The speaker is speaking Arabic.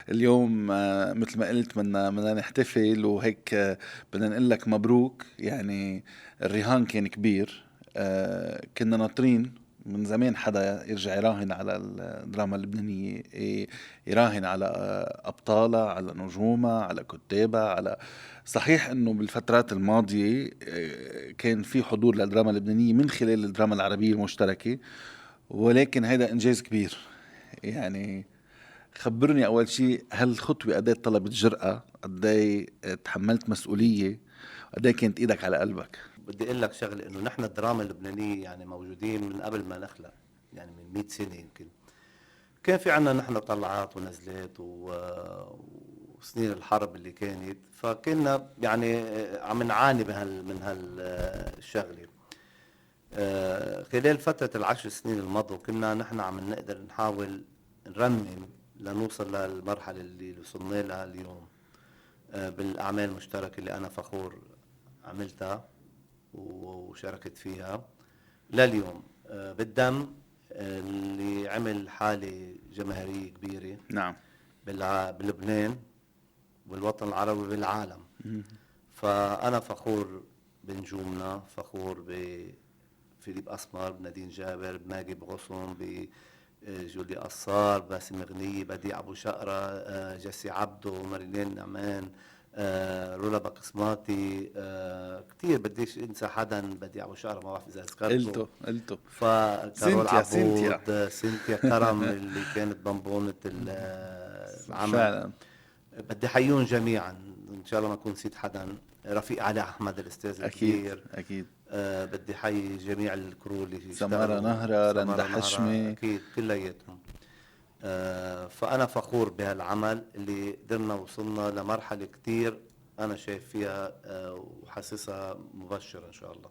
اليوم مثل ما قلت بدنا نحتفل وهيك، بدنا نقول لك مبروك. يعني الرهان كان كبير. كنا ناطرين من زمان حدا يرجع يراهن على الدراما اللبنانية، يراهن على أبطالها، على نجومها، على كتابها، على صحيح انه بالفترات الماضية كان في حضور للدراما اللبنانية من خلال الدراما العربية المشتركة، ولكن هذا انجاز كبير. يعني خبرني اول شيء، هالخطوة قد ايه طلبت جرأة، قد ايه تحملت مسؤولية، قد ايه كانت ايدك على قلبك؟ بدي اقول لك شغله، انه نحن الدراما اللبنانيه يعني موجودين من قبل ما نخلق، يعني من 100 سنه يمكن. كان في عنا نحن طلعات ونزلات وسنين الحرب اللي كانت، فكنا يعني عم نعاني من هالشغله. خلال فترة العشر سنين الماضوا كنا نحن عم نقدر نحاول نرمم لنوصل للمرحلة اللي وصلنا لها اليوم، بالأعمال المشتركة اللي أنا فخور عملتها وشاركت فيها لليوم، بالدم، اللي عمل حالة جماهيرية كبيرة نعم. بلبنان والوطن العربي بالعالم. فأنا فخور بنجومنا، فخور بفيليب أسمر، بنادين جابر، بماجد بغصن، بجولي قصار، باسم غنية، بديع أبو شقرة، جسي عبدو، ماريلين نعمان، رولا بقسماطي، كتير بديش انسى حدا. بديع ابو شقرة ما بعرف اذا ذكرته. قلته. فكارول سينتيا. عبود، سينتيا كرم اللي كانت بنبونة العمل. فعلا. بدي حيون جميعا، ان شاء الله ما اكون نسيت حدا. رفيق علي احمد الاستاذ اكيد الكبير. اكيد. بدي حي جميع الكرو اللي سمارة اشتغلوا. نهرة، رندا سمارة نهرة حشمي. اكيد كلياتهم. فانا فخور بهالعمل اللي قدرنا وصلنا لمرحلة كتير انا شايف فيها وحاسسها مبشرة ان شاء الله.